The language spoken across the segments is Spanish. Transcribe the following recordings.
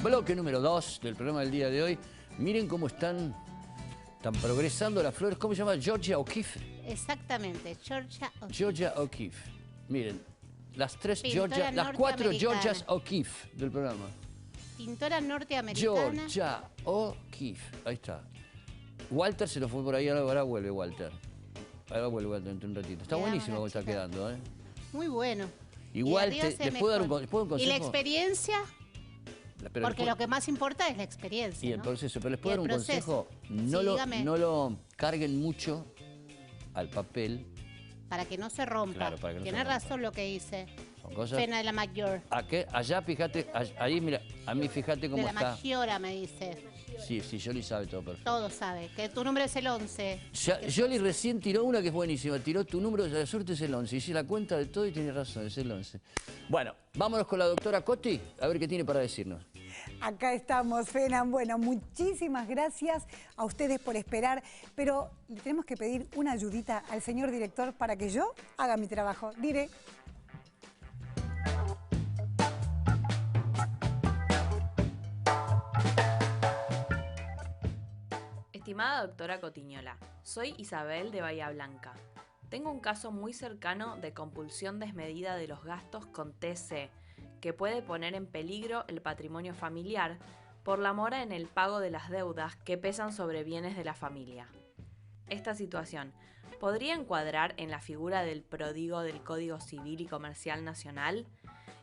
Bloque número 2 del programa del día de hoy. Miren cómo están progresando las flores. ¿Cómo se llama? Georgia O'Keeffe. Exactamente, Georgia O'Keeffe. Georgia O'Keeffe. Miren, las tres Pintora Georgia, las cuatro norteamericana. Georgias O'Keeffe del programa. Pintora norteamericana. Georgia O'Keeffe. Ahí está. Walter se lo fue por ahí, ahora vuelve Walter. Ahora vuelve Walter dentro de un ratito. Está Le damos buenísimo la cómo está chica. quedando, ¿eh? Muy bueno. Igual, Y arriba se ¿les puedo dar un mejora. consejo? ¿Y la experiencia? Pero Porque lo que más importa es la experiencia, y el ¿no? proceso, pero les Y puedo dar el un proceso. consejo. Dígame. No lo carguen mucho al papel. Para que no se rompa. Claro, para que no se Tiene rompa. razón lo que dice. Son cosas. Pena de la mayor. Allá, fíjate, ahí, mira, a mí fíjate De cómo la está. mayora, me dice. Sí, Yoli sabe todo perfecto. Todo sabe. Que tu número es el 11. Yoli recién tiró una que es buenísima. Tiró tu número de la suerte es el 11. Hice la cuenta de todo y tiene razón, es el 11. Bueno, vámonos con la doctora Coti a ver qué tiene para decirnos. Acá estamos, Fenan. Bueno, muchísimas gracias a ustedes por esperar, pero le tenemos que pedir una ayudita al señor director para que yo haga mi trabajo. Diré. Estimada doctora Cotiñola, soy Isabel de Bahía Blanca. Tengo un caso muy cercano de compulsión desmedida de los gastos con TC, que puede poner en peligro el patrimonio familiar por la mora en el pago de las deudas que pesan sobre bienes de la familia. Esta situación podría encuadrar en la figura del pródigo del Código Civil y Comercial Nacional.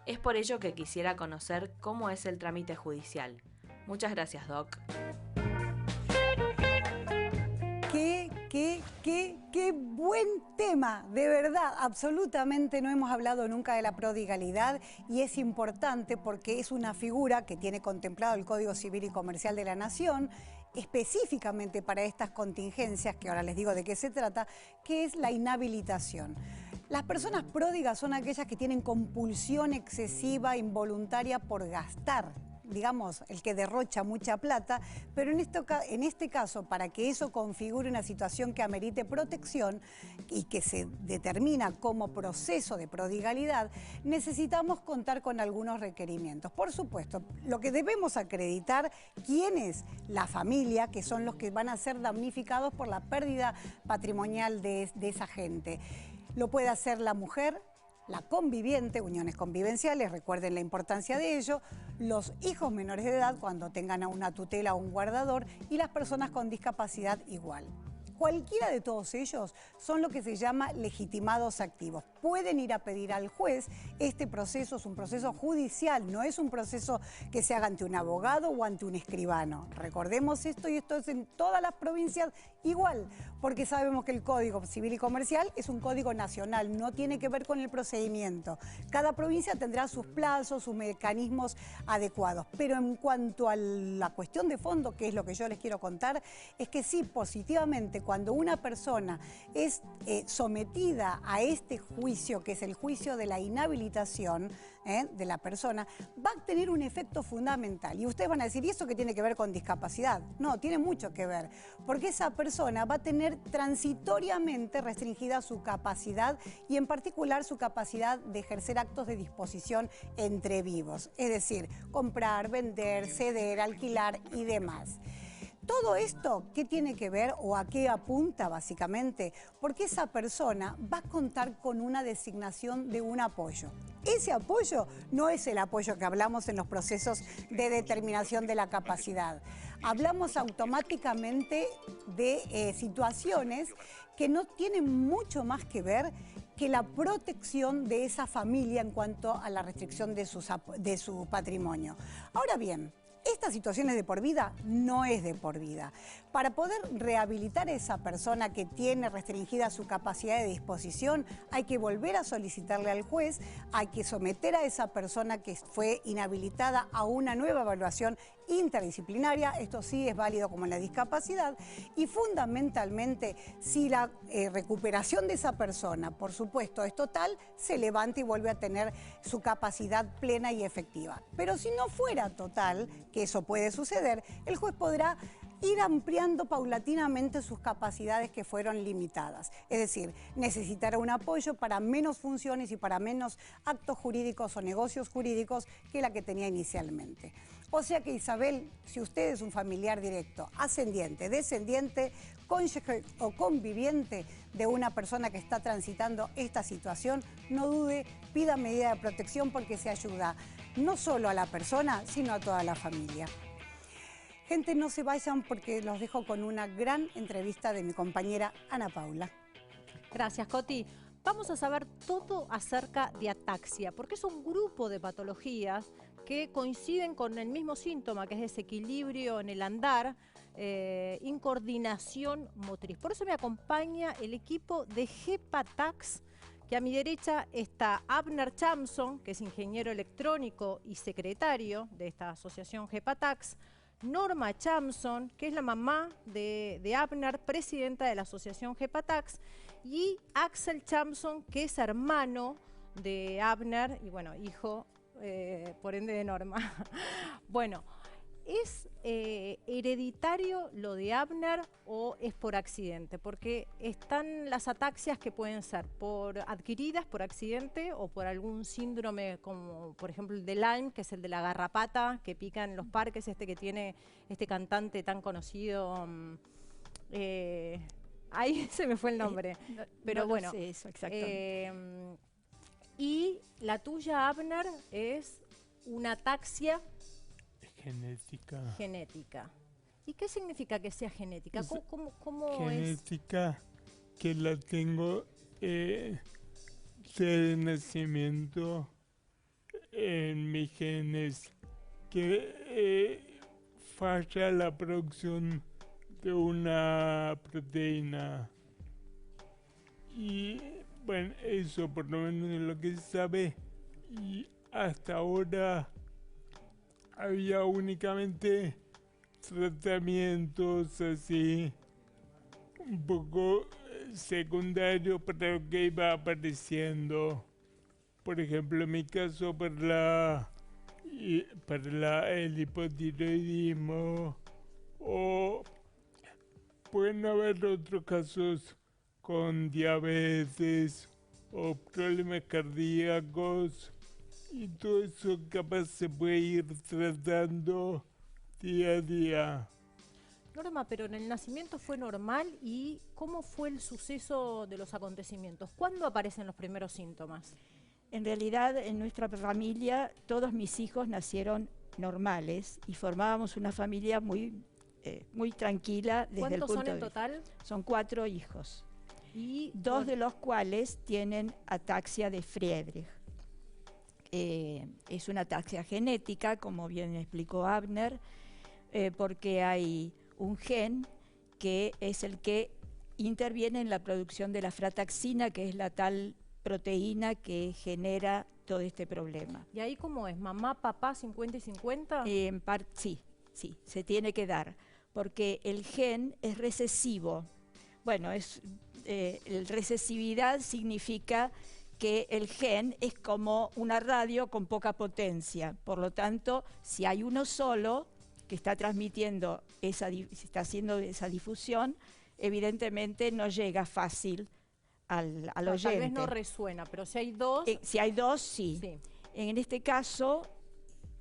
Es por ello que quisiera conocer cómo es el trámite judicial. Muchas gracias, Doc. Qué buen tema, de verdad. Absolutamente no hemos hablado nunca de la prodigalidad y es importante porque es una figura que tiene contemplado el Código Civil y Comercial de la Nación, específicamente para estas contingencias, que ahora les digo de qué se trata, que es la inhabilitación. Las personas pródigas son aquellas que tienen compulsión excesiva, involuntaria por gastar. Digamos, el que derrocha mucha plata, pero en este caso, para que eso configure una situación que amerite protección y que se determina como proceso de prodigalidad, necesitamos contar con algunos requerimientos. Por supuesto, lo que debemos acreditar, quién es la familia, que son los que van a ser damnificados por la pérdida patrimonial de esa gente. Lo puede hacer la mujer, la conviviente, uniones convivenciales, recuerden la importancia de ello, los hijos menores de edad cuando tengan a una tutela o un guardador y las personas con discapacidad igual. Cualquiera de todos ellos son lo que se llama legitimados activos. Pueden ir a pedir al juez. Este proceso es un proceso judicial, no es un proceso que se haga ante un abogado o ante un escribano. Recordemos esto y esto es en todas las provincias igual, porque sabemos que el Código Civil y Comercial es un código nacional, no tiene que ver con el procedimiento. Cada provincia tendrá sus plazos, sus mecanismos adecuados. Pero en cuanto a la cuestión de fondo, que es lo que yo les quiero contar, es que sí, positivamente, cuando una persona es sometida a este juicio, que es el juicio de la inhabilitación de la persona, va a tener un efecto fundamental. Y ustedes van a decir, ¿y eso qué tiene que ver con discapacidad? No, tiene mucho que ver, porque esa persona va a tener transitoriamente restringida su capacidad y en particular su capacidad de ejercer actos de disposición entre vivos, es decir, comprar, vender, ceder, alquilar y demás. Todo esto, ¿qué tiene que ver o a qué apunta básicamente? Porque esa persona va a contar con una designación de un apoyo. Ese apoyo no es el apoyo que hablamos en los procesos de determinación de la capacidad. Hablamos automáticamente de situaciones que no tienen mucho más que ver que la protección de esa familia en cuanto a la restricción de su patrimonio. Ahora bien, esta situación es de por vida, no es de por vida. Para poder rehabilitar a esa persona que tiene restringida su capacidad de disposición, hay que volver a solicitarle al juez, hay que someter a esa persona que fue inhabilitada a una nueva evaluación interdisciplinaria, esto sí es válido como en la discapacidad, y fundamentalmente, si la recuperación de esa persona, por supuesto, es total, se levanta y vuelve a tener su capacidad plena y efectiva. Pero si no fuera total, que eso puede suceder, el juez podrá ir ampliando paulatinamente sus capacidades que fueron limitadas. Es decir, necesitará un apoyo para menos funciones y para menos actos jurídicos o negocios jurídicos que la que tenía inicialmente. O sea que Isabel, si usted es un familiar directo, ascendiente, descendiente, cónyuge o conviviente de una persona que está transitando esta situación, no dude, pida medida de protección porque se ayuda no solo a la persona, sino a toda la familia. Gente, no se vayan porque los dejo con una gran entrevista de mi compañera Ana Paula. Gracias, Coti. Vamos a saber todo acerca de ataxia, porque es un grupo de patologías que coinciden con el mismo síntoma, que es desequilibrio en el andar, incoordinación motriz. Por eso me acompaña el equipo de Hepatax, que a mi derecha está Abner Chamson, que es ingeniero electrónico y secretario de esta asociación Hepatax, Norma Chamson, que es la mamá de Abner, presidenta de la asociación Hepatax, y Axel Chamson, que es hermano de Abner y bueno, hijo por ende de Norma. Bueno, ¿es hereditario lo de Abner o es por accidente? Porque están las ataxias que pueden ser adquiridas por accidente o por algún síndrome como por ejemplo el de Lyme, que es el de la garrapata que pica en los parques, que tiene este cantante tan conocido. Ahí se me fue el nombre, pero no bueno. sé eso exactamente. Y la tuya, Abner, es una ataxia genética. ¿Y qué significa que sea genética? ¿Cómo genética que la tengo de nacimiento en mis genes, que falla la producción de una proteína. Y bueno, eso por lo menos es lo que se sabe. Y hasta ahora había únicamente tratamientos así, un poco secundarios para lo que iba apareciendo. Por ejemplo, en mi caso, para el hipotiroidismo, o pueden haber otros casos con diabetes o problemas cardíacos, y todo eso capaz se puede ir tratando día a día. Norma, pero en el nacimiento fue normal, ¿y cómo fue el suceso de los acontecimientos? ¿Cuándo aparecen los primeros síntomas? En realidad, en nuestra familia, todos mis hijos nacieron normales y formábamos una familia muy tranquila desde el punto de vista. ¿Cuántos son en total? Son 4 hijos. Y 2 de los cuales tienen ataxia de Friedreich. Es una ataxia genética, como bien explicó Abner, porque hay un gen que es el que interviene en la producción de la frataxina, que es la tal proteína que genera todo este problema. ¿Y ahí cómo es? ¿Mamá, papá, 50 y 50? Sí, se tiene que dar, porque el gen es recesivo. Bueno, recesividad significa que el gen es como una radio con poca potencia. Por lo tanto, si hay uno solo que está transmitiendo, está haciendo esa difusión, evidentemente no llega fácil al oyente. Tal vez no resuena, pero si hay 2... si hay 2, sí. En este caso,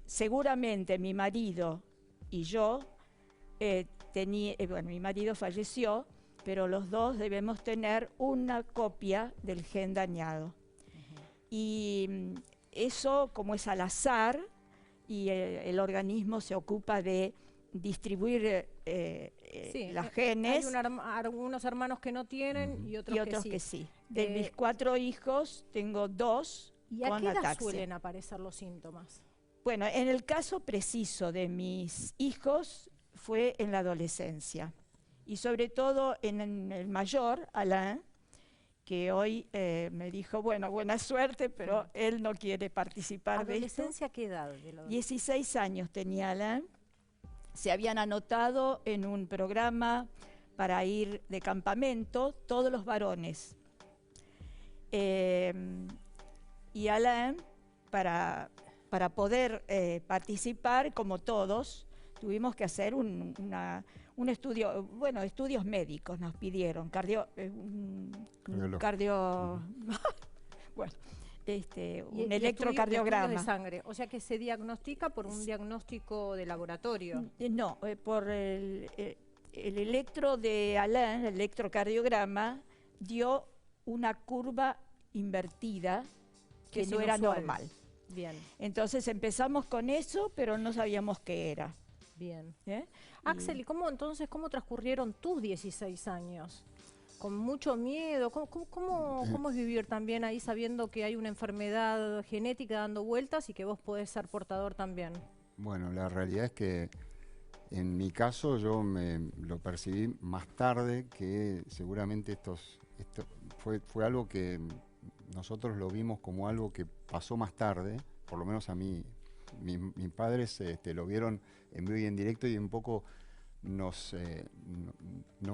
seguramente mi marido y yo, mi marido falleció, pero los 2 debemos tener una copia del gen dañado. Y eso, como es al azar, y el organismo se ocupa de distribuir las genes. Hay algunos hermanos que no tienen y otros que sí. De mis 4 hijos, tengo 2 ¿Y con a qué edad ataxia. suelen aparecer los síntomas? Bueno, en el caso preciso de mis hijos fue en la adolescencia. Y sobre todo en el mayor, Alain, que hoy me dijo, bueno, buena suerte, pero él no quiere participar de esto. ¿Adolescencia qué edad? 16 años tenía Alain. Se habían anotado en un programa para ir de campamento todos los varones. Y Alain, para poder participar, como todos, tuvimos que hacer un estudio, bueno, estudios médicos nos pidieron, bueno, Y electrocardiograma. estudios de sangre. O sea que se diagnostica por un diagnóstico de laboratorio. No, por el electro de Alain, el electrocardiograma, dio una curva invertida que Es no era inusual. normal. Bien, Entonces empezamos con eso, pero no sabíamos qué era. bien. ¿eh? Axel, ¿y cómo transcurrieron tus 16 años? ¿Con mucho miedo? ¿Cómo es vivir también ahí sabiendo que hay una enfermedad genética dando vueltas y que vos podés ser portador también? Bueno, la realidad es que en mi caso yo lo percibí más tarde, que seguramente esto fue algo que nosotros lo vimos como algo que pasó más tarde, por lo menos a mí. Mis padres lo vieron en vivo y en directo y un poco nos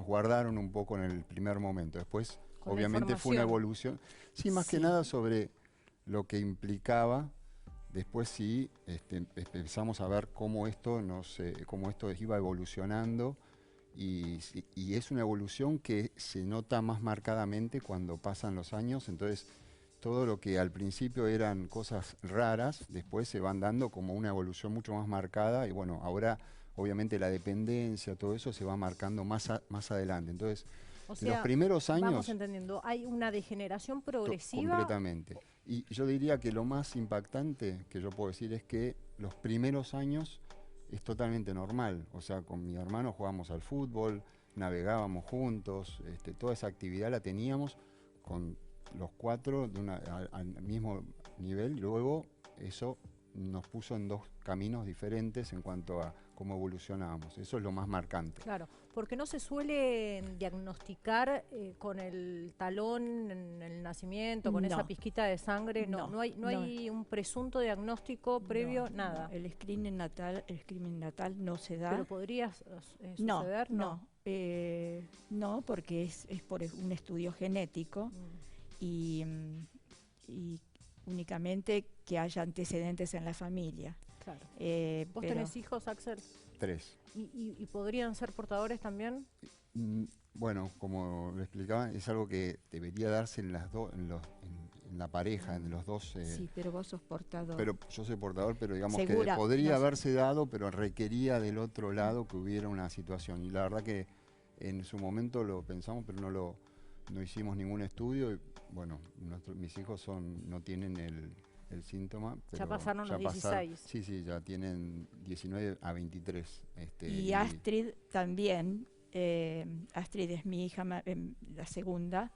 guardaron un poco en el primer momento. Después, Con la obviamente, fue una información. evolución. Sí, más que nada sobre lo que implicaba. Después sí empezamos a ver cómo esto iba evolucionando y es una evolución que se nota más marcadamente cuando pasan los años. Entonces, todo lo que al principio eran cosas raras, después se van dando como una evolución mucho más marcada y bueno, ahora obviamente la dependencia, todo eso se va marcando más adelante. Entonces, O sea, los primeros años... vamos entendiendo, hay una degeneración progresiva. Completamente. Y yo diría que lo más impactante que yo puedo decir es que los primeros años es totalmente normal. O sea, con mi hermano jugábamos al fútbol, navegábamos juntos, toda esa actividad la teníamos con los cuatro al mismo nivel. Luego eso nos puso en dos caminos diferentes en cuanto a cómo evolucionábamos. Eso es lo más marcante. Claro, porque no se suele diagnosticar con el talón en el nacimiento, con esa No. pizquita de sangre. No, No, no hay un presunto diagnóstico previo, No, nada. no, el screening natal no se da. Pero podría No, suceder, no, porque es por un estudio genético y únicamente que haya antecedentes en la familia. Claro. ¿Vos Pero tenés hijos, Axel? 3. ¿Y podrían ser portadores también? Bueno, como lo explicaba, es algo que debería darse en la pareja, en los dos. Sí, pero vos sos portador. Pero yo soy portador, pero digamos Segura, que podría no sé. haberse dado, pero requería del otro lado que hubiera una situación. Y la verdad que en su momento lo pensamos, pero no hicimos ningún estudio. Y, bueno, mis hijos no tienen el síntoma. Pero Ya pasaron los 16. Sí, ya tienen 19 a 23. Y Astrid también, Astrid es mi hija, la segunda,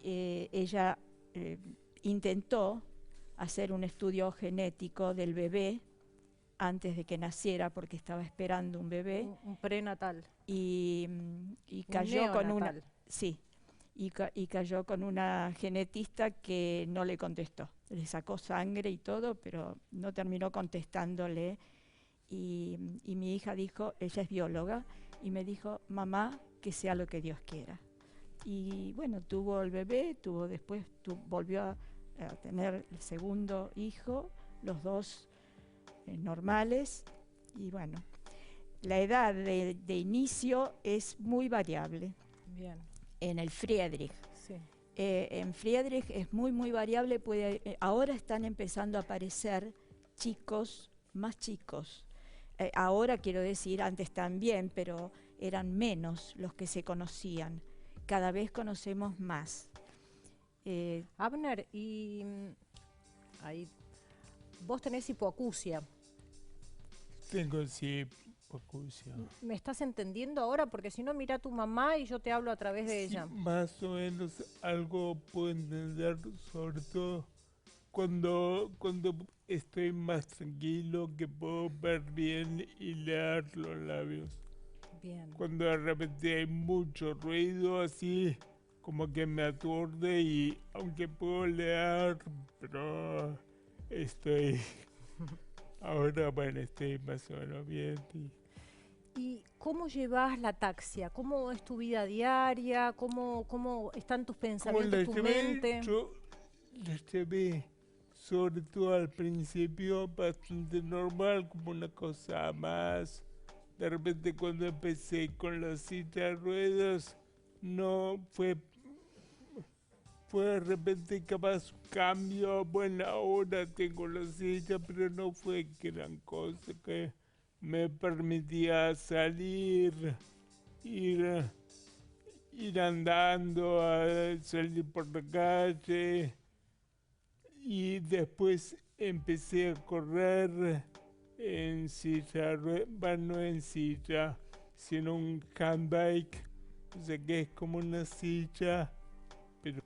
ella intentó hacer un estudio genético del bebé antes de que naciera porque estaba esperando un bebé Un prenatal. y Un cayó con una... neonatal. Sí, y cayó con una genetista que no le contestó. Le sacó sangre y todo, pero no terminó contestándole. Y mi hija dijo, ella es bióloga, y me dijo, mamá, que sea lo que Dios quiera. Y bueno, tuvo el bebé, volvió a tener el segundo hijo, los dos normales, y bueno, la edad de inicio es muy variable. Bien, En el Friedrich. sí. En Friedrich es muy variable, ahora están empezando a aparecer chicos, más chicos. Ahora quiero decir, antes también, pero eran menos los que se conocían. Cada vez conocemos más. Abner, y ahí, vos tenés hipoacusia. Tengo sí hipoacusia. ¿Me estás entendiendo ahora? Porque si no, mira a tu mamá y yo te hablo a través de Sí, ella. más o menos algo puedo entender, sobre todo cuando estoy más tranquilo, que puedo ver bien y leer los labios. Bien. Cuando de repente hay mucho ruido, así como que me aturde, y aunque puedo leer, pero estoy... Ahora, bueno, estoy más o menos bien. ¿Y cómo llevas la ataxia? ¿Cómo es tu vida diaria? ¿Cómo están tus pensamientos, tu mente? Yo la llevé, sobre todo al principio, bastante normal, como una cosa más. De repente cuando empecé con la silla de ruedas, no fue después de repente capaz cambio, bueno, ahora tengo la silla, pero no fue gran cosa que me permitía salir, ir andando, a salir por la calle, y después empecé a correr en silla, bueno, no en silla, sino un handbike, o sea que es como una silla, pero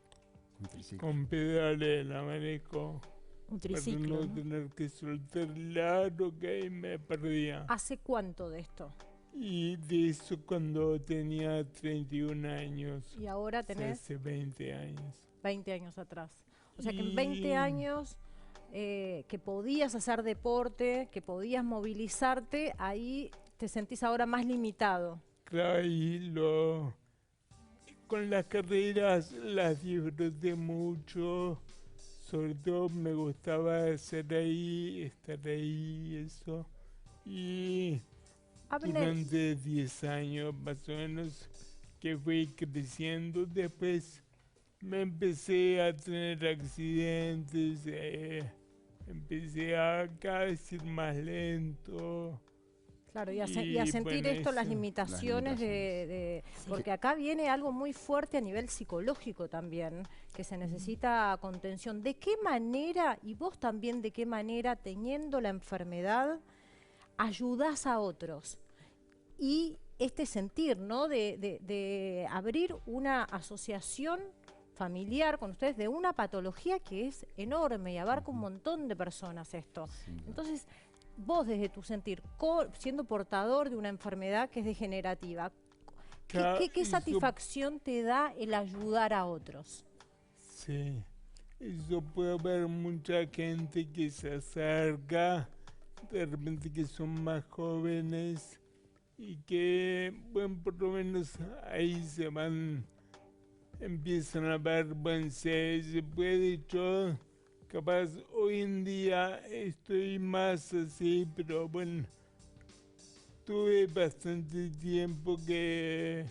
con pedales la manejo. Un triciclo, Para no tener que soltar el aro, que ahí me perdía. ¿Hace cuánto de esto? Y de eso cuando tenía 31 años. Y ahora O sea, tenés hace 20 años. 20 años atrás. O sea que en 20 años que podías hacer deporte, que podías movilizarte, ahí te sentís ahora más limitado. Claro, y con las carreras las disfruté mucho. Sobre todo me gustaba estar ahí, eso. Y Abner, durante 10 años más o menos que fui creciendo, después me empecé a tener accidentes, empecé a cada vez ir más lento. claro, y a y sentir bueno, esto, las eso, limitaciones porque acá viene algo muy fuerte a nivel psicológico también, que se necesita contención. ¿De qué manera, y vos también de qué manera, teniendo la enfermedad, ayudás a otros? Y este sentir, ¿no? De abrir una asociación familiar con ustedes de una patología que es enorme y abarca un montón de personas esto. Entonces, vos desde tu sentir, siendo portador de una enfermedad que es degenerativa, ¿qué satisfacción te da el ayudar a otros? Sí, eso puede haber mucha gente que se acerca, de repente que son más jóvenes y que, bueno, por lo menos ahí empiezan a ver, bueno, se puede, yo capaz hoy en día estoy más así, pero bueno, tuve bastante tiempo que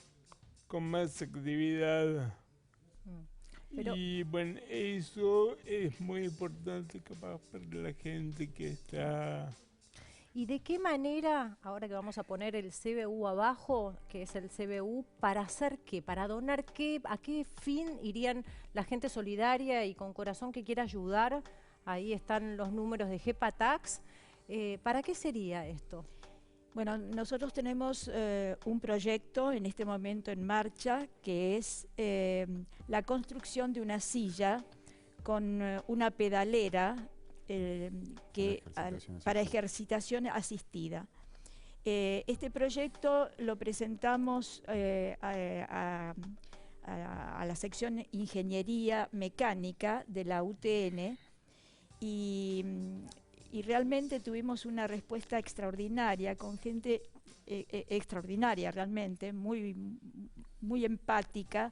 con más actividad. Pero, Y bueno, eso es muy importante capaz para la gente que está... ¿y de qué manera, ahora que vamos a poner el CBU abajo, que es el CBU, para hacer qué, para donar qué, a qué fin irían la gente solidaria y con corazón que quiera ayudar? Ahí están los números de Hepatax. ¿Para qué sería esto? Bueno, nosotros tenemos un proyecto en este momento en marcha que es la construcción de una silla con una pedalera para ejercitación asistida. Este proyecto lo presentamos a la sección Ingeniería Mecánica de la UTN y realmente tuvimos una respuesta extraordinaria, con gente extraordinaria realmente, muy empática,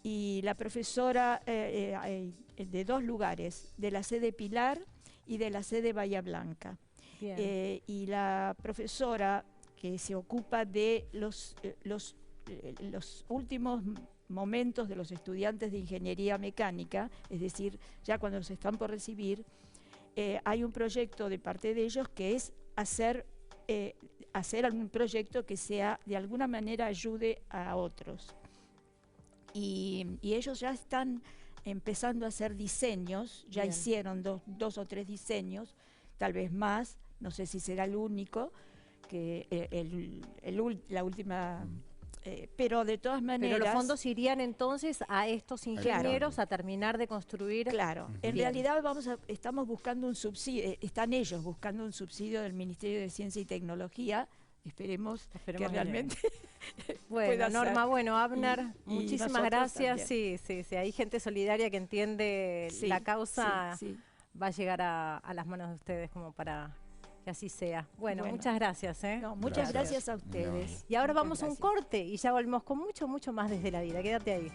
y la profesora de dos lugares, de la sede Pilar y de la sede Bahía Blanca. Y la profesora que se ocupa de los últimos momentos de los estudiantes de Ingeniería Mecánica, es decir, ya cuando se están por recibir, hay un proyecto de parte de ellos que es hacer algún proyecto que sea de alguna manera ayude a otros. Y ellos ya están empezando a hacer diseños, ya hicieron dos o tres diseños, tal vez más, no sé si será el único, que la última... pero de todas maneras... Pero los fondos irían entonces a estos ingenieros a terminar de construir... Claro, en realidad estamos buscando un subsidio, están ellos buscando un subsidio del Ministerio de Ciencia y Tecnología. Esperemos que realmente bueno, Norma, bueno, Abner, y muchísimas gracias. Sí, hay gente solidaria que entiende la causa, va a llegar a las manos de ustedes como para que así sea. Bueno, muchas gracias. No, muchas gracias a ustedes. Y ahora vamos a un corte y ya volvemos con mucho más desde la vida. Quédate ahí.